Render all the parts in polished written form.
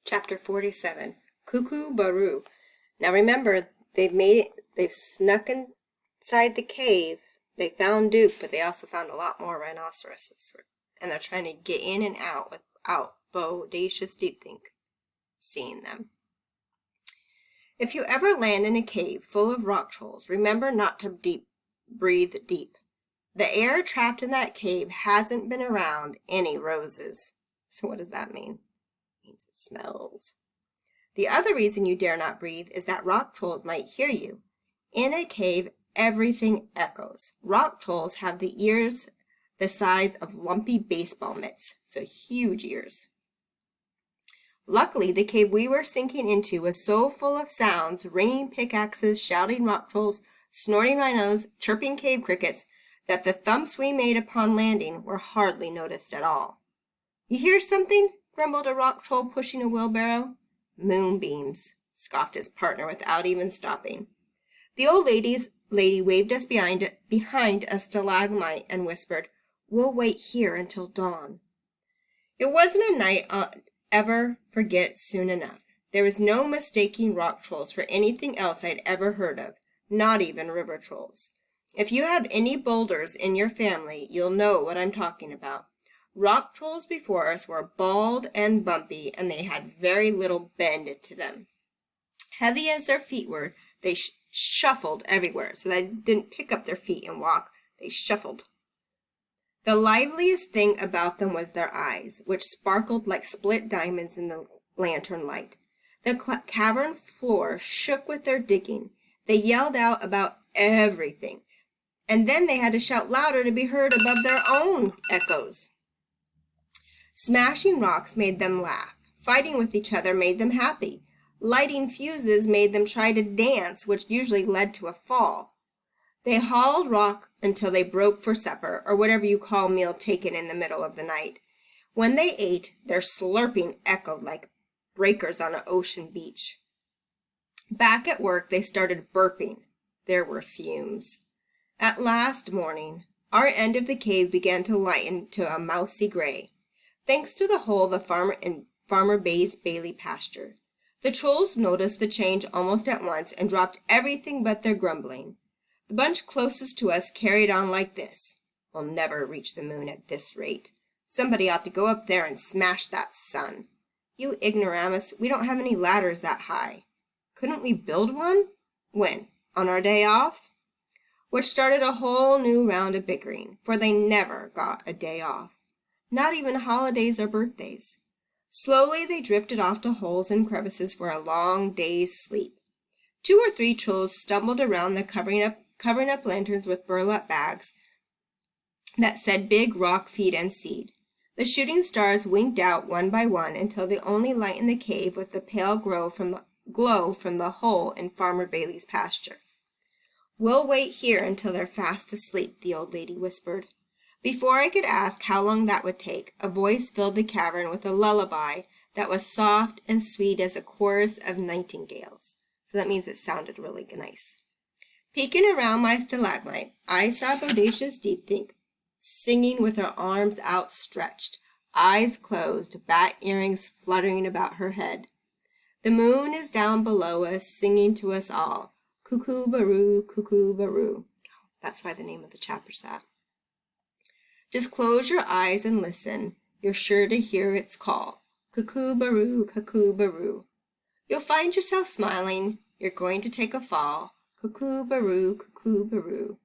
Chapter 47, Cuckoo Baroo. Now remember, they've snuck inside the cave. They found Duke, but they also found a lot more rhinoceroses. And they're trying to get in and out without Bodacious Deep Think seeing them. If you ever land in a cave full of rock trolls, remember not to breathe deep. The air trapped in that cave hasn't been around any roses. So what does that mean? It means it smells. The other reason you dare not breathe is that rock trolls might hear you. In a cave, everything echoes. Rock trolls have the ears the size of lumpy baseball mitts, so huge ears. Luckily, the cave we were sinking into was so full of sounds, ringing pickaxes, shouting rock trolls, snorting rhinos, chirping cave crickets, that the thumps we made upon landing were hardly noticed at all. "You hear something?" grumbled a rock troll pushing a wheelbarrow. "Moonbeams," scoffed his partner without even stopping. The old lady waved us behind a stalagmite and whispered, "We'll wait here until dawn." It wasn't a night I'll ever forget soon enough. There was no mistaking rock trolls for anything else I'd ever heard of, not even river trolls. If you have any boulders in your family, you'll know what I'm talking about. Rock trolls before us were bald and bumpy, and they had very little bend to them. Heavy as their feet were, they shuffled everywhere, so they didn't pick up their feet and walk. They shuffled. The liveliest thing about them was their eyes, which sparkled like split diamonds in the lantern light. The cavern floor shook with their digging. They yelled out about everything, and then they had to shout louder to be heard above their own echoes. Smashing rocks made them laugh. Fighting with each other made them happy. Lighting fuses made them try to dance, which usually led to a fall. They hauled rock until they broke for supper, or whatever you call meal taken in the middle of the night. When they ate, their slurping echoed like breakers on an ocean beach. Back at work, they started burping. There were fumes. At last morning, our end of the cave began to lighten to a mousy gray, thanks to the hole the farmer in Farmer Bay's Bailey pasture. The trolls noticed the change almost at once and dropped everything but their grumbling. The bunch closest to us carried on like this: "We'll never reach the moon at this rate. Somebody ought to go up there and smash that sun. You ignoramus, we don't have any ladders that high. Couldn't we build one?" "When? On our day off?" Which started a whole new round of bickering, for they never got a day off. Not even holidays or birthdays. Slowly they drifted off to holes and crevices for a long day's sleep. 2 or 3 trolls stumbled around the covering up lanterns with burlap bags that said Big Rock Feed and Seed. The shooting stars winked out one by one until the only light in the cave was the pale glow from the hole in Farmer Bailey's pasture. "We'll wait here until they're fast asleep," the old lady whispered. Before I could ask how long that would take, a voice filled the cavern with a lullaby that was soft and sweet as a chorus of nightingales. So that means it sounded really nice. Peeking around my stalagmite, I saw Bodacious Deep Think singing with her arms outstretched, eyes closed, bat earrings fluttering about her head. "The moon is down below us, singing to us all. Cuckoo baroo, cuckoo baroo." That's why the name of the chapter's that. Just close your eyes and listen. You're sure to hear its call. Cuckoo baroo, cuckoo baroo. You'll find yourself smiling. You're going to take a fall. Cuckoo baroo, cuckoo baroo.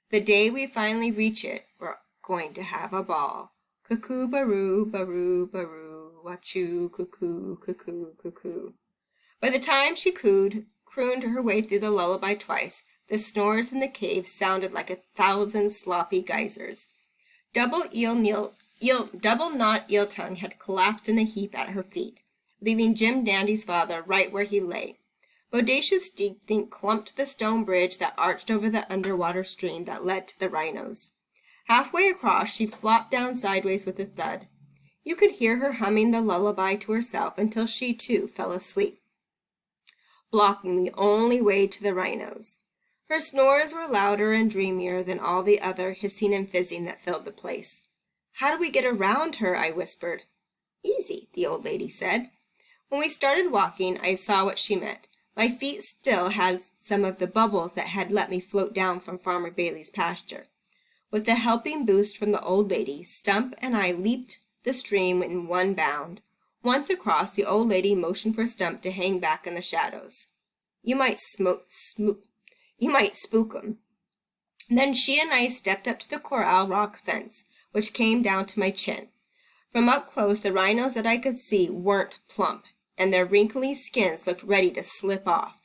The day we finally reach it, we're going to have a ball. Cuckoo baroo, baroo, baroo. Wachoo, cuckoo, cuckoo, cuckoo. By the time she crooned her way through the lullaby twice, the snores in the cave sounded like 1,000 sloppy geysers. Double knot eel tongue had collapsed in a heap at her feet, leaving Jim Dandy's father right where he lay. Bodacious Deep Think clumped the stone bridge that arched over the underwater stream that led to the rhinos. Halfway across, she flopped down sideways with a thud. You could hear her humming the lullaby to herself until she, too, fell asleep, blocking the only way to the rhinos. Her snores were louder and dreamier than all the other hissing and fizzing that filled the place. "How do we get around her?" I whispered. "Easy," the old lady said. When we started walking, I saw what she meant. My feet still had some of the bubbles that had let me float down from Farmer Bailey's pasture. With a helping boost from the old lady, Stump and I leaped the stream in one bound. Once across, the old lady motioned for Stump to hang back in the shadows. You might spook 'em. Then she and I stepped up to the corral rock fence, which came down to my chin. From up close, the rhinos that I could see weren't plump, and their wrinkly skins looked ready to slip off.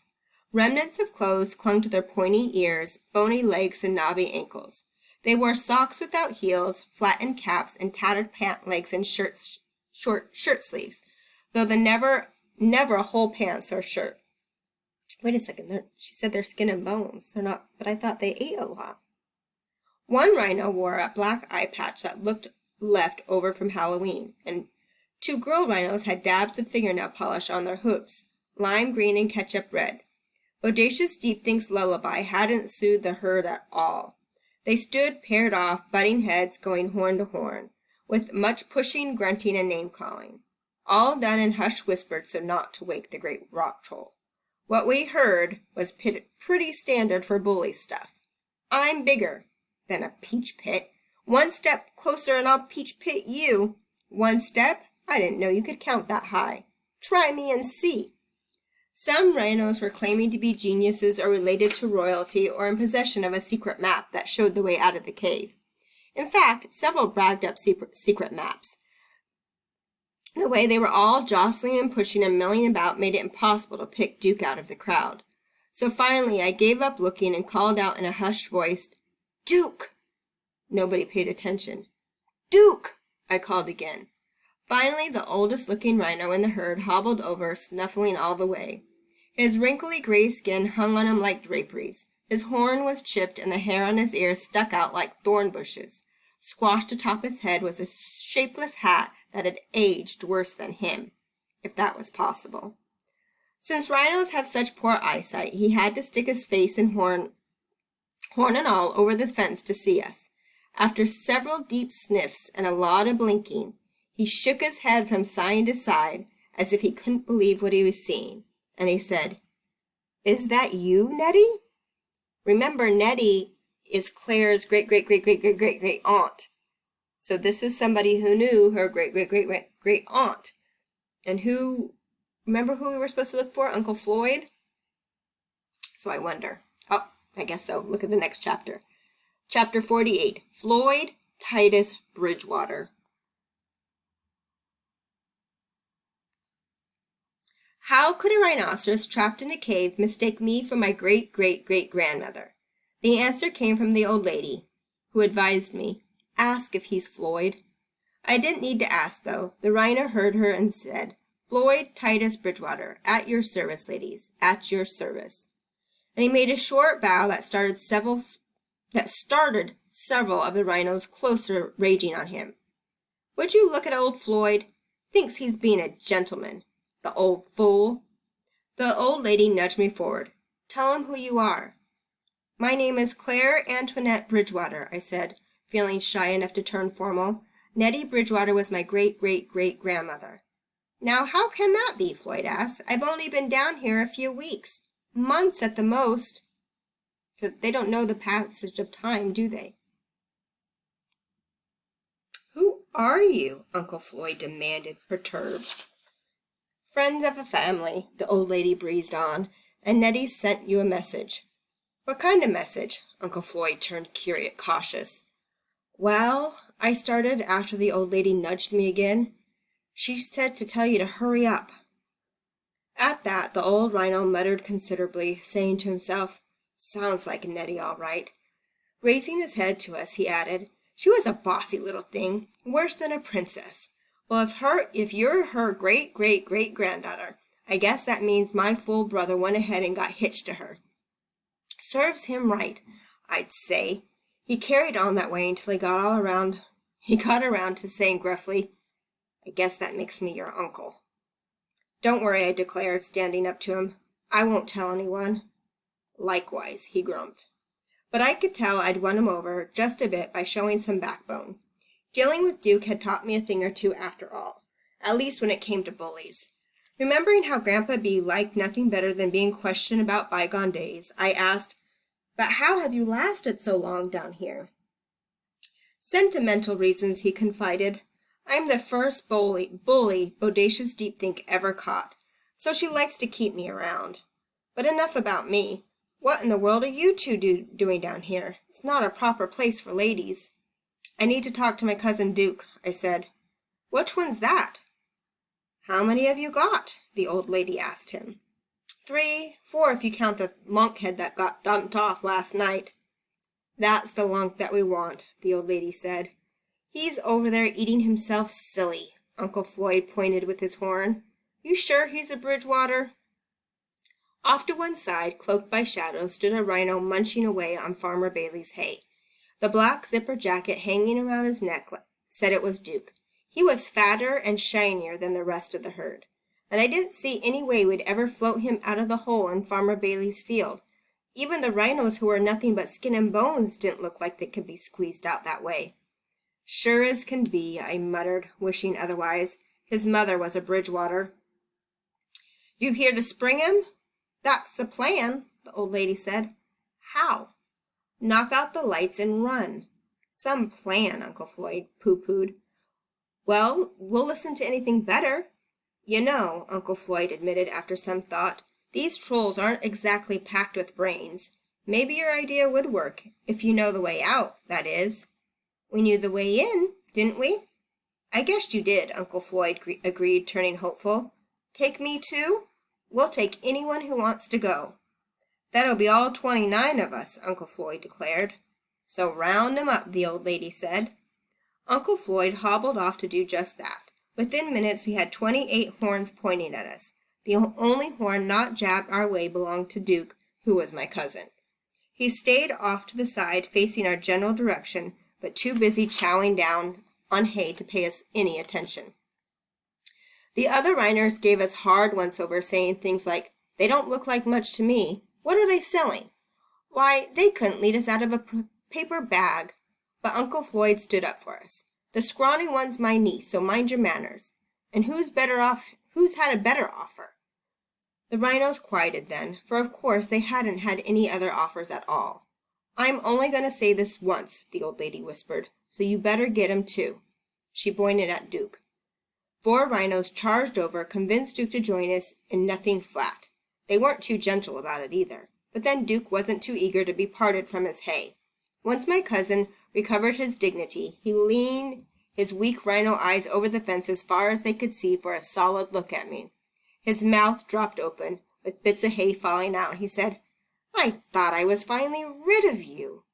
Remnants of clothes clung to their pointy ears, bony legs, and knobby ankles. They wore socks without heels, flattened caps, and tattered pant legs and short shirt sleeves, though never a whole pants or shirt. Wait a second, she said they're skin and bones. They're not, but I thought they ate a lot. One rhino wore a black eye patch that looked left over from Halloween, and 2 girl rhinos had dabs of fingernail polish on their hooves, lime green and ketchup red. Bodacious Deep Think's lullaby hadn't soothed the herd at all. They stood paired off, butting heads, going horn to horn, with much pushing, grunting, and name-calling, all done in hushed whispers so not to wake the great rock troll. What we heard was pretty standard for bully stuff. I'm bigger than a peach pit. 1 step closer and I'll peach pit you. 1 step? I didn't know you could count that high. Try me and see. Some rhinos were claiming to be geniuses or related to royalty or in possession of a secret map that showed the way out of the cave. In fact, several bragged up secret maps. The way they were all jostling and pushing and milling about made it impossible to pick Duke out of the crowd. So finally I gave up looking and called out in a hushed voice, "Duke!" Nobody paid attention. "Duke!" I called again. Finally, the oldest-looking rhino in the herd hobbled over, snuffling all the way. His wrinkly gray skin hung on him like draperies. His horn was chipped, and the hair on his ears stuck out like thorn bushes. Squashed atop his head was a shapeless hat that had aged worse than him, if that was possible. Since rhinos have such poor eyesight, he had to stick his face and horn and all over the fence to see us. After several deep sniffs and a lot of blinking, he shook his head from side to side as if he couldn't believe what he was seeing, and he said, "Is that you, Nettie?" Remember, Nettie is Claire's great aunt. So this is somebody who knew her great aunt. And remember who we were supposed to look for? Uncle Floyd? So I wonder. Oh, I guess so. Look at the next chapter. Chapter 48, Floyd Titus Bridgewater. How could a rhinoceros trapped in a cave mistake me for my great-great-great-grandmother? The answer came from the old lady, who advised me, "Ask if he's Floyd." I didn't need to ask, though. The rhino heard her and said, "Floyd Titus Bridgewater, at your service, ladies, at your service." And he made a short bow that started several of the rhinos closer raging on him. "Would you look at old Floyd? Thinks he's being a gentleman. The old fool." The old lady nudged me forward. "Tell him who you are." "My name is Claire Antoinette Bridgewater," I said, feeling shy enough to turn formal. "Nettie Bridgewater was my great-great-great-grandmother." "Now, how can that be?" Floyd asked. "I've only been down here a few weeks. Months at the most." So they don't know the passage of time, do they? "Who are you?" Uncle Floyd demanded, perturbed. "Friends of a family," the old lady breezed on, "and Nettie sent you a message." "What kind of message?" Uncle Floyd turned cautious. "Well," I started after the old lady nudged me again, "she said to tell you to hurry up." At that, the old rhino muttered considerably, saying to himself, "Sounds like Nettie, all right." Raising his head to us, he added, "She was a bossy little thing, worse than a princess. Well, if you're her great-great-great-granddaughter, I guess that means my full brother went ahead and got hitched to her. Serves him right, I'd say. He carried on that way until he got around to saying gruffly, 'I guess that makes me your uncle.'" "Don't worry," I declared, standing up to him. "I won't tell anyone." "Likewise," he grumped. But I could tell I'd won him over just a bit by showing some backbone. Dealing with Duke had taught me a thing or two after all, at least when it came to bullies. Remembering how Grandpa B liked nothing better than being questioned about bygone days, I asked, "But how have you lasted so long down here?" "Sentimental reasons," he confided. "I'm the first bully Bodacious Deepthink ever caught, so she likes to keep me around. But enough about me. What in the world are you two doing down here? It's not a proper place for ladies." "I need to talk to my cousin Duke," I said. "Which one's that?" "How many have you got?" the old lady asked him. 3, 4 if you count the lunkhead that got dumped off last night." "That's the lunk that we want," the old lady said. "He's over there eating himself silly." Uncle Floyd pointed with his horn. "You sure he's a Bridgewater?" Off to one side, cloaked by shadows, stood a rhino munching away on Farmer Bailey's hay. The black zipper jacket hanging around his neck said it was Duke. He was fatter and shinier than the rest of the herd, and I didn't see any way we'd ever float him out of the hole in Farmer Bailey's field. Even the rhinos who were nothing but skin and bones didn't look like they could be squeezed out that way. "Sure as can be," I muttered, wishing otherwise. His mother was a Bridgewater. "You here to spring him?" "That's the plan," the old lady said. "How?" "Knock out the lights and run." "Some plan," Uncle Floyd pooh-poohed. "Well, we'll listen to anything better." "You know," Uncle Floyd admitted after some thought, "these trolls aren't exactly packed with brains. Maybe your idea would work, if you know the way out, that is." "We knew the way in, didn't we?" "I guess you did," Uncle Floyd agreed, turning hopeful. "Take me too?" "We'll take anyone who wants to go." "That'll be all 29 of us," Uncle Floyd declared. "So round 'em up," the old lady said. Uncle Floyd hobbled off to do just that. Within minutes we had 28 horns pointing at us. The only horn not jabbed our way belonged to Duke, who was my cousin. He stayed off to the side, facing our general direction, but too busy chowing down on hay to pay us any attention. The other rhiners gave us hard once-over, saying things like, "They don't look like much to me. What are they selling? Why, they couldn't lead us out of a paper bag." But Uncle Floyd stood up for us. "The scrawny one's my niece, so mind your manners. And who's had a better offer?" The rhinos quieted then, for of course they hadn't had any other offers at all. "I'm only going to say this once," the old lady whispered, "so you better get him too." She pointed at Duke. 4 rhinos charged over, convinced Duke to join us, and nothing flat. They weren't too gentle about it either, but then Duke wasn't too eager to be parted from his hay. Once my cousin recovered his dignity, he leaned his weak rhino eyes over the fence as far as they could see for a solid look at me. His mouth dropped open, with bits of hay falling out. He said, "I thought I was finally rid of you."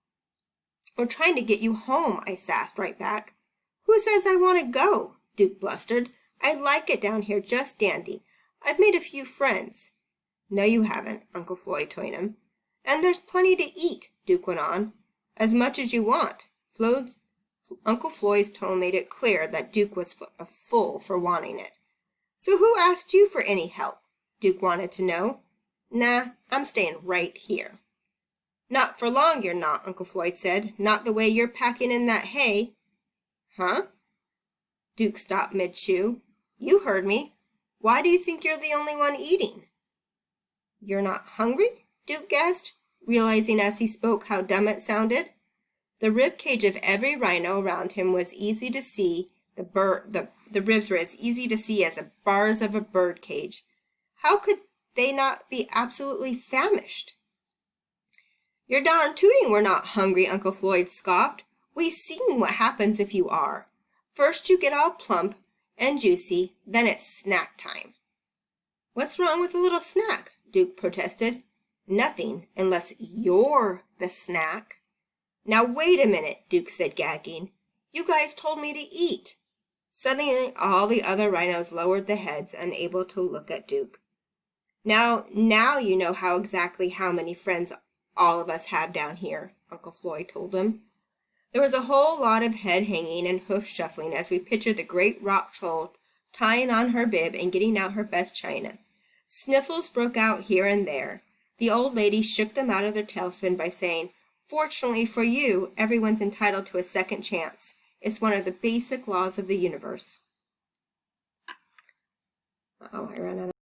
"We're trying to get you home," I sassed right back. "Who says I want to go?" Duke blustered. "I like it down here just dandy. I've made a few friends." "No, you haven't," Uncle Floyd told him. "And there's plenty to eat," Duke went on. "As much as you want." Uncle Floyd's tone made it clear that Duke was a fool for wanting it. "So who asked you for any help?" Duke wanted to know. "Nah, I'm staying right here." "Not for long you're not," Uncle Floyd said. "Not the way you're packing in that hay." "Huh?" Duke stopped mid-chew. "You heard me. Why do you think you're the only one eating?" "You're not hungry?" Duke guessed, realizing as he spoke how dumb it sounded. The rib cage of every rhino around him was easy to see. The ribs were as easy to see as the bars of a bird cage. How could they not be absolutely famished? "You're darn tooting we're not hungry," Uncle Floyd scoffed. "We seen what happens if you are. First you get all plump and juicy, then it's snack time." "What's wrong with a little snack?" Duke protested. "Nothing, unless you're the snack." "Now wait a minute," Duke said, gagging. "You guys told me to eat." Suddenly all the other rhinos lowered their heads, unable to look at Duke. Now you know exactly how many friends all of us have down here," Uncle Floyd told them. There was a whole lot of head hanging and hoof shuffling as we pictured the great rock troll tying on her bib and getting out her best china. Sniffles broke out here and there. The old lady shook them out of their tailspin by saying, "Fortunately for you, everyone's entitled to a second chance. It's one of the basic laws of the universe." Oh, I ran out of